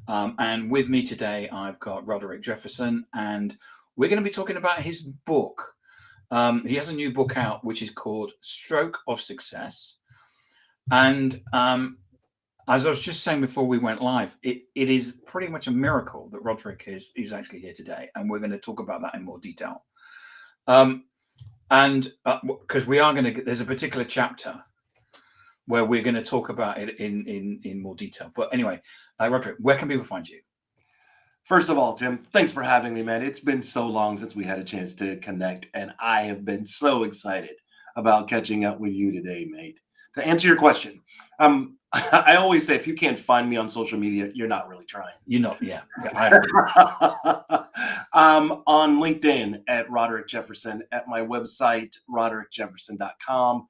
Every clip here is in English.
And with me today, I've got Roderick Jefferson, and we're going to be talking about his book. He has a new book out, which is called Stroke of Success. And as I was just saying before we went live, it is pretty much a miracle that Roderick is actually here today. And we're going to talk about that in more detail. And because we are going to, there's a particular chapter where we're going to talk about it in more detail. But anyway, Roderick, where can people find you? First of all, Tim, thanks for having me, man. It's been so long since we had a chance to connect, and I have been so excited about catching up with you today, mate. To answer your question, I always say if you can't find me on social media, you're not really trying. You're not, yeah. I agree. On LinkedIn at Roderick Jefferson, at my website, roderickjefferson.com,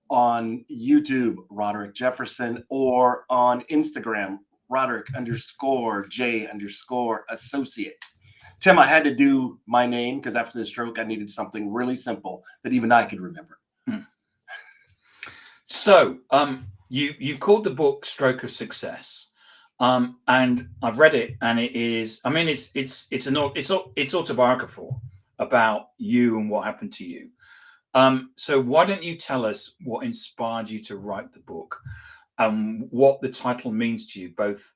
on YouTube, Roderick Jefferson, or on Instagram, Roderick_J_associate. Tim, I had to do my name because after the stroke, I needed something really simple that even I could remember. So, you've called the book Stroke of Success, and I've read it, and it is, I mean, it's autobiographical about you and what happened to you. So why don't you tell us what inspired you to write the book, and what the title means to you, both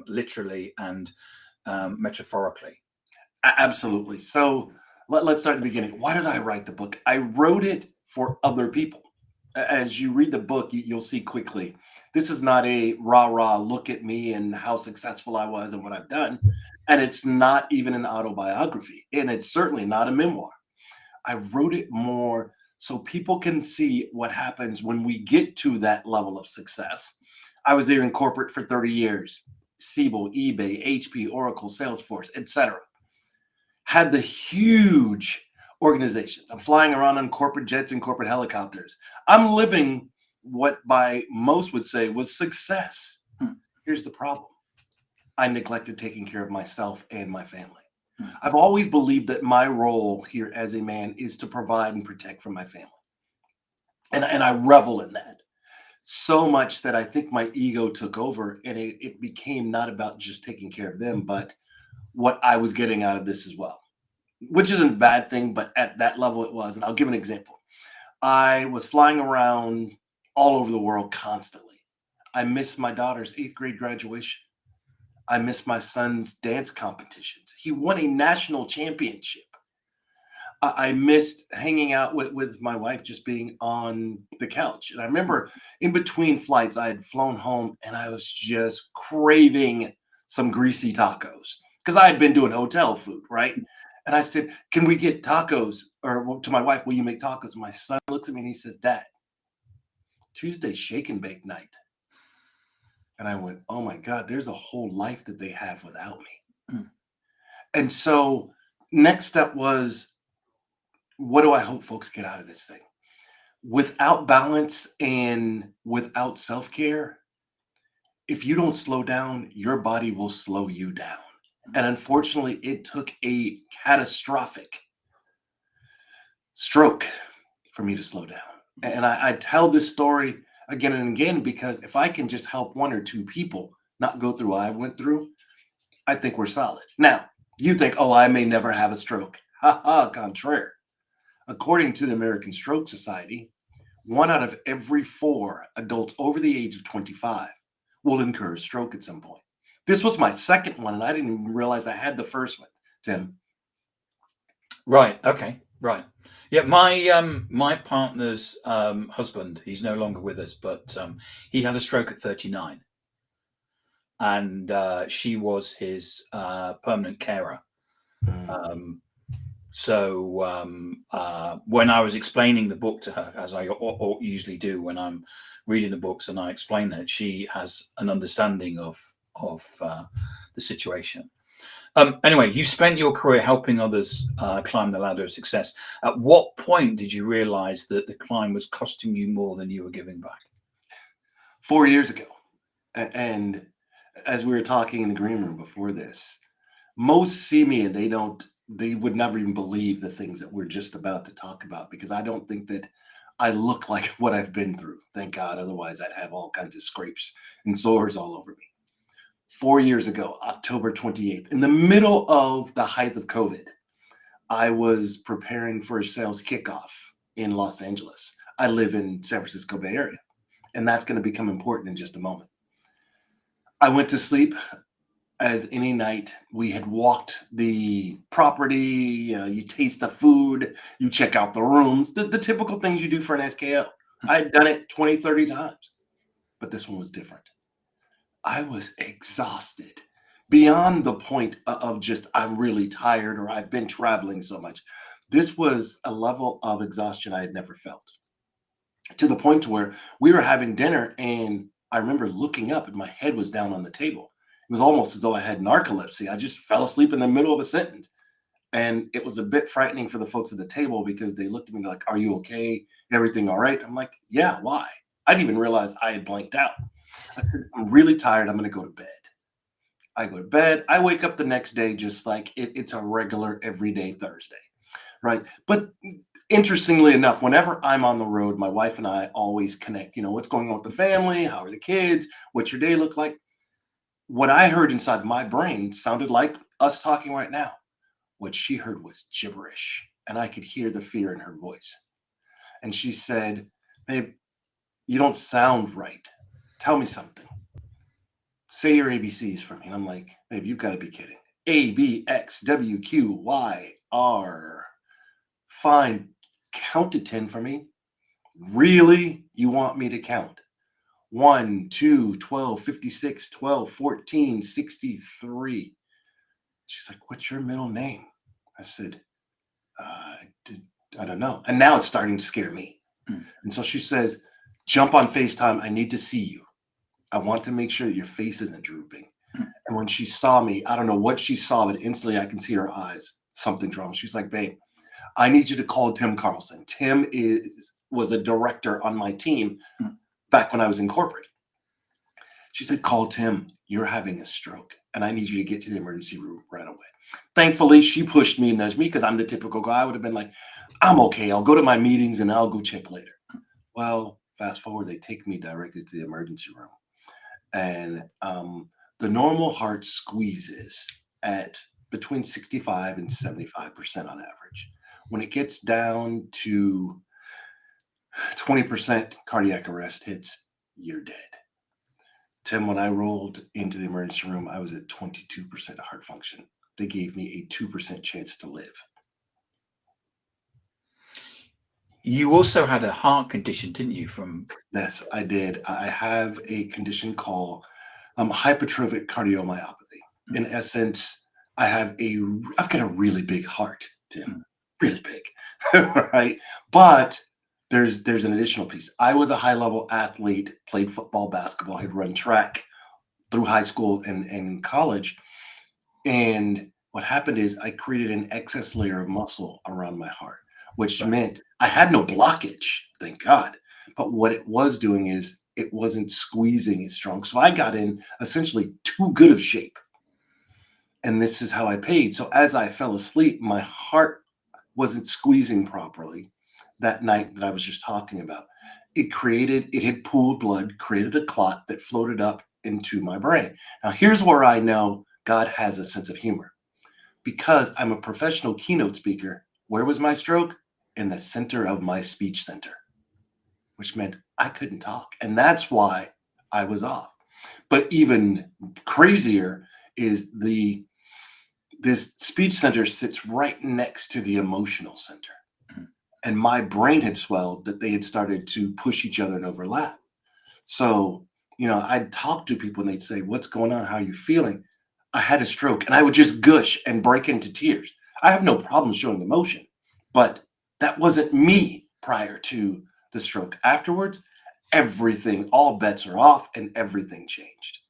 literally and metaphorically? Absolutely. So let's start at the beginning. Why did I write the book? I wrote it for other people. As you read the book, you'll see quickly, this is not a rah-rah, look at me and how successful I was and what I've done. And it's not even an autobiography. And it's certainly not a memoir. I wrote it more so people can see what happens when we get to that level of success. I was there in corporate for 30 years, Siebel, eBay, HP, Oracle, Salesforce, etc. Had the huge organizations. I'm flying around on corporate jets and corporate helicopters. I'm living what by most would say was success. Here's the problem. I neglected taking care of myself and my family. I've always believed that my role here as a man is to provide and protect for my family. And I revel in that so much that I think my ego took over, and it became not about just taking care of them, but what I was getting out of this as well, which isn't a bad thing, but at that level it was. And I'll give an example. I was flying around all over the world constantly. I missed my daughter's 8th grade graduation. I missed my son's dance competitions. He won a national championship. I missed hanging out with my wife, just being on the couch. And I remember in between flights, I had flown home and I was just craving some greasy tacos because I had been doing hotel food, right? And I said, can we get tacos? Or to my wife, will you make tacos? And my son looks at me and he says, Dad, Tuesday's shake and bake night. And I went, oh my God, there's a whole life that they have without me. And so next step was, what do I hope folks get out of this thing? Without balance and without self-care, if you don't slow down, your body will slow you down. And unfortunately, it took a catastrophic stroke for me to slow down. And I tell this story again and again because if I can just help one or two people not go through what I went through, I think we're solid. Now, you think, oh, I may never have a stroke. Ha ha, contraire. According to the American Stroke Society, 1 out of every 4 adults over the age of 25 will incur a stroke at some point. This was my second one, and I didn't even realize I had the first one, Tim. Right. Okay. Right. Yeah. My partner's husband, he's no longer with us, but he had a stroke at 39, and she was his permanent carer. So when I was explaining the book to her, as I usually do when I'm reading the books, and I explain that, she has an understanding of the situation. Anyway, you spent your career helping others climb the ladder of success. At what point did you realize that the climb was costing you more than you were giving back? 4 years ago. And as we were talking in the green room before this, most see me and they would never even believe the things that we're just about to talk about, because I don't think that I look like what I've been through. Thank God. Otherwise, I'd have all kinds of scrapes and sores all over me. 4 years ago, October 28th, in the middle of the height of COVID, I was preparing for a sales kickoff in Los Angeles. I live in San Francisco Bay Area, and that's going to become important in just a moment. I went to sleep as any night. We had walked the property, you taste the food, you check out the rooms, the typical things you do for an SKO. I had done it 20, 30 times, but this one was different. I was exhausted beyond the point of just, I'm really tired or I've been traveling so much. This was a level of exhaustion I had never felt, to the point to where we were having dinner and I remember looking up and my head was down on the table. It was almost as though I had narcolepsy. I just fell asleep in the middle of a sentence. And it was a bit frightening for the folks at the table because they looked at me like, are you okay? Everything all right? I'm like, yeah, why? I didn't even realize I had blanked out. I said, I'm really tired. I'm going to go to bed. I go to bed. I wake up the next day just like it's a regular everyday Thursday, right? But interestingly enough, whenever I'm on the road, my wife and I always connect. What's going on with the family? How are the kids? What's your day look like? What I heard inside my brain sounded like us talking right now. What she heard was gibberish, and I could hear the fear in her voice. And she said, babe, you don't sound right. Tell me something. Say your ABCs for me. And I'm like, babe, you've got to be kidding. A, B, X, W, Q, Y, R. Fine. Count to 10 for me. Really? You want me to count? 1, 2, 12, 56, 12, 14, 63. She's like, what's your middle name? I said, I don't know. And now it's starting to scare me. And so she says, jump on FaceTime. I need to see you. I want to make sure that your face isn't drooping. And when she saw me, I don't know what she saw, but instantly I can see her eyes. Something's wrong. She's like, babe, I need you to call Tim Carlson. Tim was a director on my team back when I was in corporate. She said, call Tim. You're having a stroke, and I need you to get to the emergency room right away. Thankfully, she pushed me and nudged me because I'm the typical guy. I would have been like, I'm okay. I'll go to my meetings and I'll go check later. Well, fast forward, they take me directly to the emergency room. And the normal heart squeezes at between 65 and 75% on average. When it gets down to 20% cardiac arrest hits, you're dead. Tim, when I rolled into the emergency room, I was at 22% heart function. They gave me a 2% chance to live. You also had a heart condition, didn't you? Yes, I did. I have a condition called hypertrophic cardiomyopathy. In essence, I've got a really big heart, Tim, really big, right? But there's an additional piece. I was a high-level athlete, played football, basketball, had run track through high school and college. And what happened is I created an excess layer of muscle around my heart, which meant I had no blockage, thank God. But what it was doing is it wasn't squeezing as strong. So I got in essentially too good of shape. And this is how I paid. So as I fell asleep, my heart wasn't squeezing properly that night that I was just talking about. It had pooled blood, created a clot that floated up into my brain. Now, here's where I know God has a sense of humor. Because I'm a professional keynote speaker, where was my stroke? In the center of my speech center, which meant I couldn't talk. And that's why I was off. But even crazier is this speech center sits right next to the emotional center. And my brain had swelled that they had started to push each other and overlap. So, I'd talk to people and they'd say, what's going on? How are you feeling? I had a stroke, and I would just gush and break into tears. I have no problem showing emotion, but that wasn't me prior to the stroke. Afterwards, all bets are off and everything changed.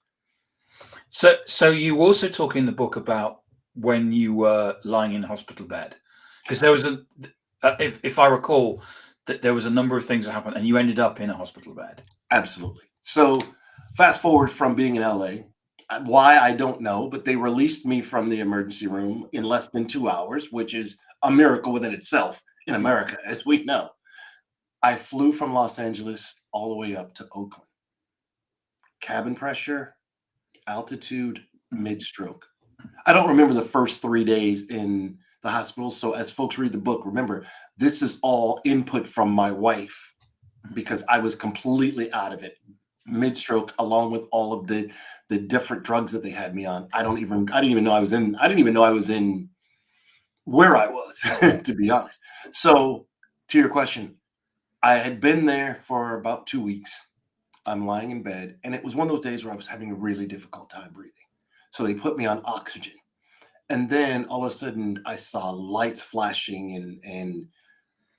So you also talk in the book about when you were lying in hospital bed, because there was if I recall, that there was a number of things that happened and you ended up in a hospital bed. Absolutely. So fast forward from being in LA, why I don't know, but they released me from the emergency room in less than 2 hours, which is a miracle within itself in America, as we know. I flew from Los Angeles all the way up to Oakland. Cabin pressure, altitude, mid-stroke. I don't remember the first 3 days in the hospital. So as folks read the book, remember, this is all input from my wife because I was completely out of it. Mid-stroke, along with all of the different drugs that they had me on. I didn't even know I was in where I was, to be honest. So to your question, I had been there for about 2 weeks. I'm lying in bed, and it was one of those days where I was having a really difficult time breathing. So they put me on oxygen. And then all of a sudden I saw lights flashing and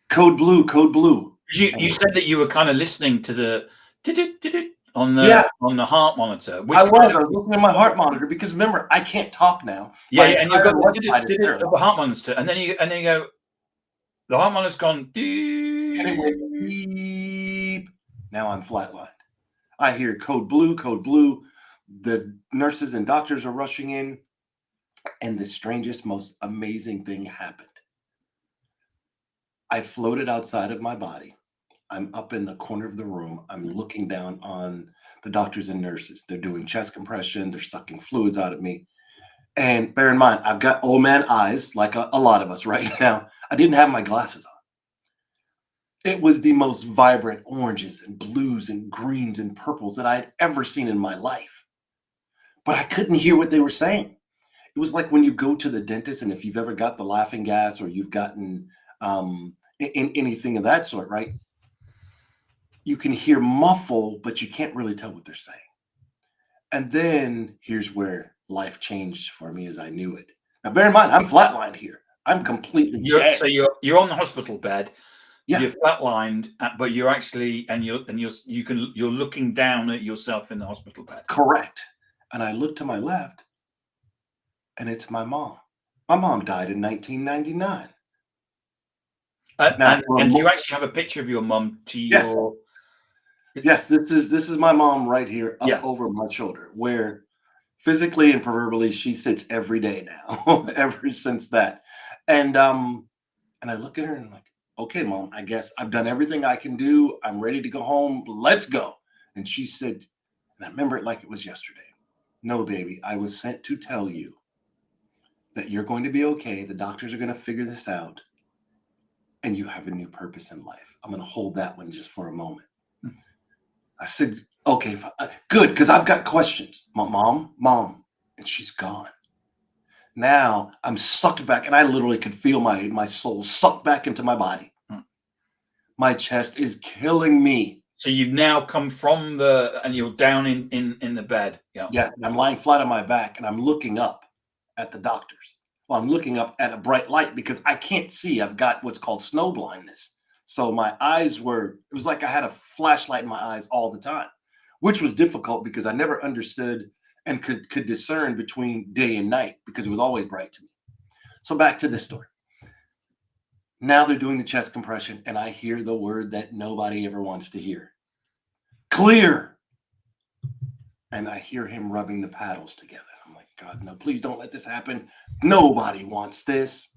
code blue, code blue. You said that you were kind of listening to the on Yeah, the heart monitor, which I was looking at my heart monitor because remember, I can't talk now. yeah, My yeah, and you've entire got left side is the paralyzed. heart monitor, and then you go, the heart monitor's gone. And it went beep. Now I'm flatlined. I hear code blue, code blue. The nurses and doctors are rushing in. And the strangest, most amazing thing happened. I floated outside of my body. I'm up in the corner of the room. I'm looking down on the doctors and nurses. They're doing chest compression. They're sucking fluids out of me. And bear in mind, I've got old man eyes, like a lot of us right now. I didn't have my glasses on. It was the most vibrant oranges and blues and greens and purples that I had ever seen in my life. But I couldn't hear what they were saying. It was like when you go to the dentist, and if you've ever got the laughing gas or you've gotten in anything of that sort, right? You can hear muffle, but you can't really tell what they're saying. And then here's where life changed for me as I knew it. Now, bear in mind, I'm flatlined here. I'm completely dead. So you're on the hospital bed. Yeah. You're flatlined, but you're actually you're looking down at yourself in the hospital bed. Correct. And I look to my left, and it's my mom. My mom died in 1999. And do you actually have a picture of your mum to your? Yes, this is my mom right here up over my shoulder, where physically and proverbially she sits every day now, ever since that. And I look at her and I'm like, okay, Mom, I guess I've done everything I can do. I'm ready to go home. Let's go. And she said, and I remember it like it was yesterday. No, baby, I was sent to tell you that you're going to be okay. The doctors are going to figure this out. And you have a new purpose in life. I'm going to hold that one just for a moment. I said, okay, good, because I've got questions. Mom, and she's gone. Now I'm sucked back, and I literally could feel my soul sucked back into my body. My chest is killing me. So you've now come from and you're down in the bed. Yeah. Yes, and I'm lying flat on my back, and I'm looking up at the doctors. Well, I'm looking up at a bright light because I can't see. I've got what's called snow blindness. So my eyes it was like I had a flashlight in my eyes all the time, which was difficult because I never understood and could discern between day and night because it was always bright to me. So back to this story. Now they're doing the chest compression, and I hear the word that nobody ever wants to hear. Clear. And I hear him rubbing the paddles together. I'm like, God, no, please don't let this happen. Nobody wants this.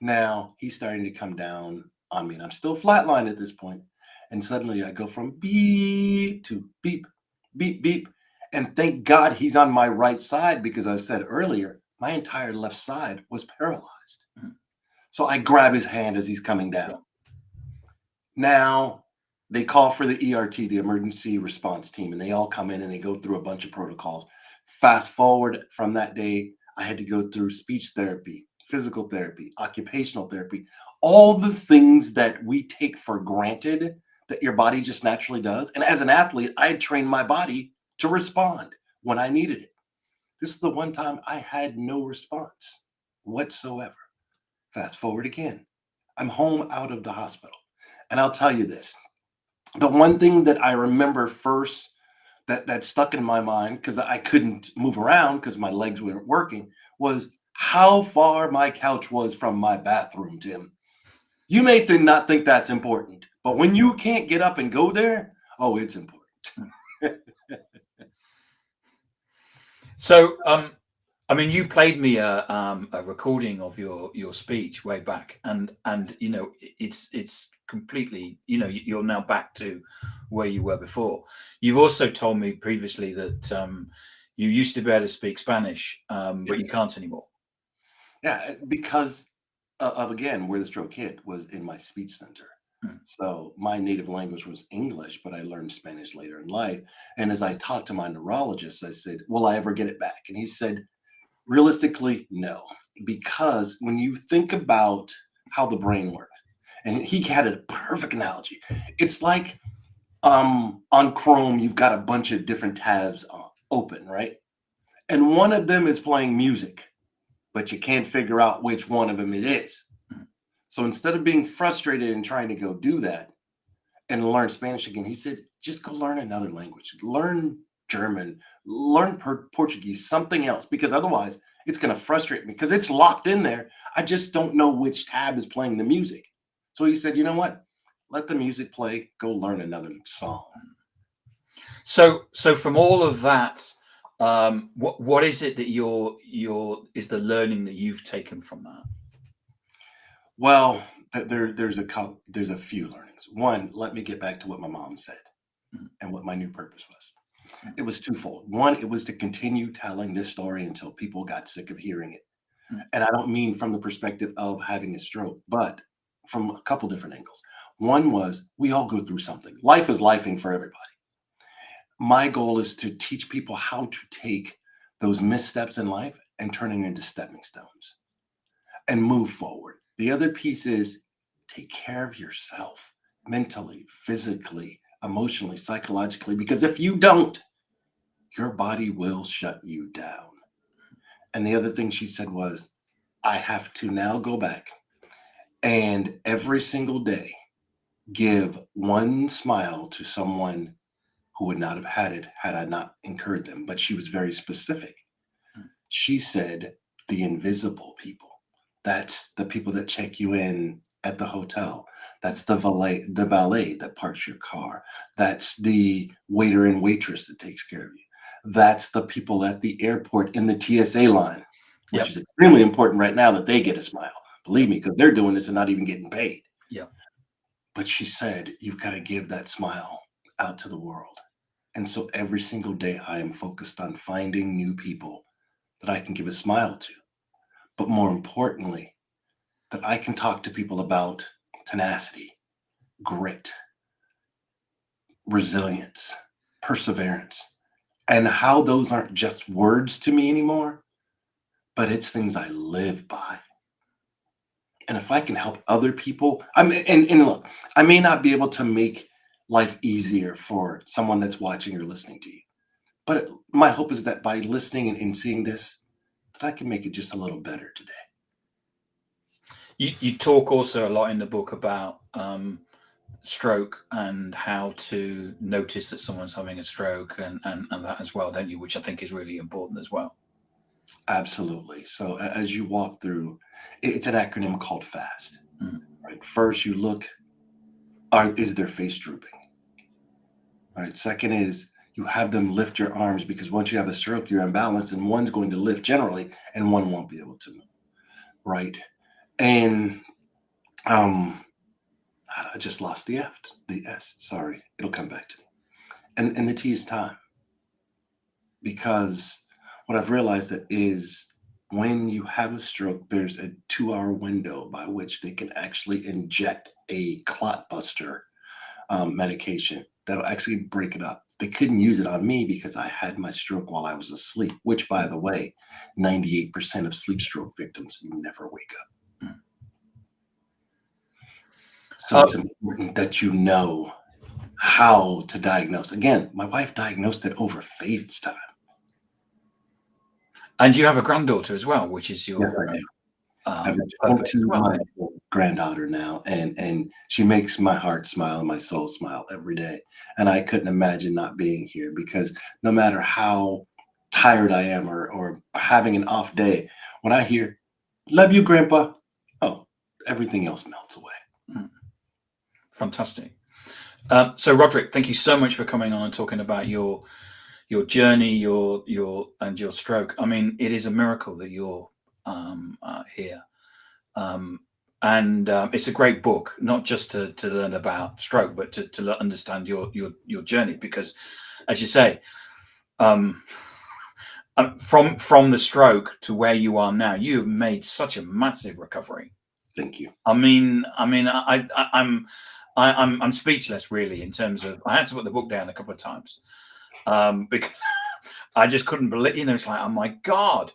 Now he's starting to come down on me, and I'm still flatlined at this point. And suddenly I go from beep to beep, beep, beep. And thank God he's on my right side because I said earlier, my entire left side was paralyzed. So I grab his hand as he's coming down. Now they call for the ERT, the emergency response team, and they all come in and they go through a bunch of protocols. Fast forward from that day, I had to go through speech therapy, physical therapy, occupational therapy, all the things that we take for granted that your body just naturally does. And as an athlete, I had trained my body to respond when I needed it. This is the one time I had no response whatsoever. Fast forward again. I'm home out of the hospital. And I'll tell you this. The one thing that I remember first that stuck in my mind, because I couldn't move around because my legs weren't working, was how far my couch was from my bathroom, Tim. You may not think that's important, but when you can't get up and go there, oh, it's important. So, I mean, you played me a recording of your speech way back, and you know it's completely, you know, you're now back to where you were before. You've also told me previously that you used to be able to speak Spanish, but you can't anymore. Yeah, because of again, where the stroke hit was in my speech center. Hmm. So my native language was English, but I learned Spanish later in life. And as I talked to my neurologist, I said, "Will I ever get it back?" And he said, "Realistically, no." Because when you think about how the brain works, and he had a perfect analogy. It's like on Chrome, you've got a bunch of different tabs open, right? And one of them is playing music, but you can't figure out which one of them it is. So instead of being frustrated and trying to go do that and learn Spanish again, he said, just go learn another language, learn German, learn Portuguese, something else, because otherwise it's going to frustrate me because it's locked in there. I just don't know which tab is playing the music. So he said, you know what? Let the music play, go learn another song. So from all of that, what is it that is the learning that you've taken from that? Well, there's a few learnings. One, let me get back to what my mom said Mm. and what my new purpose was. Mm. It was twofold. One, it was to continue telling this story until people got sick of hearing it. Mm. And I don't mean from the perspective of having a stroke, but from a couple different angles. One was we all go through something. Life is lifing for everybody. My goal is to teach people how to take those missteps in life and turning into stepping stones and move forward. The other piece is take care of yourself mentally, physically, emotionally, psychologically, because if you don't, your body will shut you down. And the other thing she said was, I have to now go back and every single day give one smile to someone who would not have had it had I not incurred them. But she was very specific. Mm. She said, the invisible people. That's the people that check you in at the hotel. That's the valet that parks your car. That's the waiter and waitress that takes care of you. That's the people at the airport in the TSA line, which Yep. is extremely important right now that they get a smile. Believe me, because they're doing this and not even getting paid. Yeah. But she said, you've got to give that smile out to the world. And so every single day I am focused on finding new people that I can give a smile to. But more importantly, that I can talk to people about tenacity, grit, resilience, perseverance, and how those aren't just words to me anymore, but it's things I live by. And if I can help other people, I mean, and look, I may not be able to make life easier for someone that's watching or listening to you, but my hope is that by listening and seeing this, that I can make it just a little better today. You talk also a lot in the book about stroke and how to notice that someone's having a stroke and that as well, don't you? Which I think is really important as well. Absolutely. So as you walk through, it's an acronym called FAST. Mm. Right. First, you look, is their face drooping? All right. Second is you have them lift your arms because once you have a stroke, you're imbalanced and one's going to lift generally and one won't be able to move. Right. And I just lost the S. Sorry. It'll come back to me. And the T is time. Because what I've realized that is when you have a stroke, there's a 2-hour window by which they can actually inject a clot buster medication that'll actually break it up. They couldn't use it on me because I had my stroke while I was asleep, which, by the way, 98% of sleep stroke victims never wake up. Mm. So it's important that you know how to diagnose. Again, my wife diagnosed it over FaceTime. And you have a granddaughter as well, which is your Yes, I do. I have a purpose as well. 14-month-old granddaughter now, and she makes my heart smile and my soul smile every day. And I couldn't imagine not being here because no matter how tired I am or having an off day, when I hear, love you, Grandpa, oh, everything else melts away. Mm. Fantastic. So Roderick, thank you so much for coming on and talking about your journey, your stroke. I mean, it is a miracle that you're here. And it's a great book, not just to learn about stroke, but to understand your journey. Because, as you say, from the stroke to where you are now, you have made such a massive recovery. Thank you. I'm speechless, really, in terms of, I had to put the book down a couple of times because I just couldn't believe, it's like, oh my God.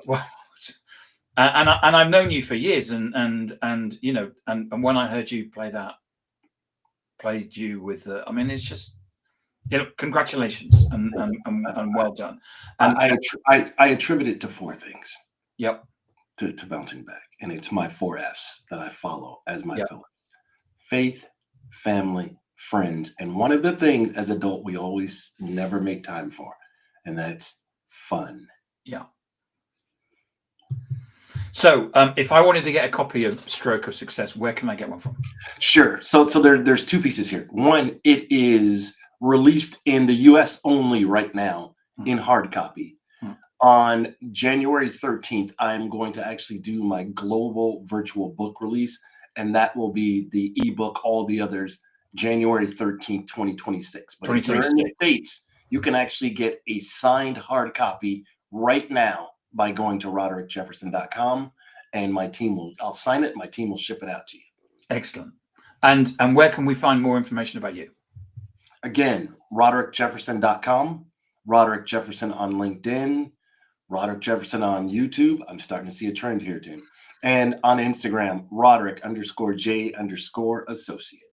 Well, and I've known you for years, and when I heard you played you with, it's just, congratulations and well done. And I attribute it to four things. Yep. To bouncing back, and it's my 4 F's that I follow as my Yep. pillar: faith, family, friends, and one of the things as adult we always never make time for, and that's fun. Yeah. So if I wanted to get a copy of Stroke of Success, where can I get one from? Sure. So there's two pieces here. One, it is released in the US only right now in hard copy. On January 13th, I'm going to actually do my global virtual book release, and that will be the ebook, all the others, January 13th, 2026. But if you're in the States, you can actually get a signed hard copy right now by going to roderickjefferson.com, and I'll sign it, my team will ship it out to you. Excellent. And where can we find more information about you? Again, roderickjefferson.com, Roderick Jefferson on LinkedIn, Roderick Jefferson on YouTube. I'm starting to see a trend here, Tim. And on Instagram, Roderick_J_associate.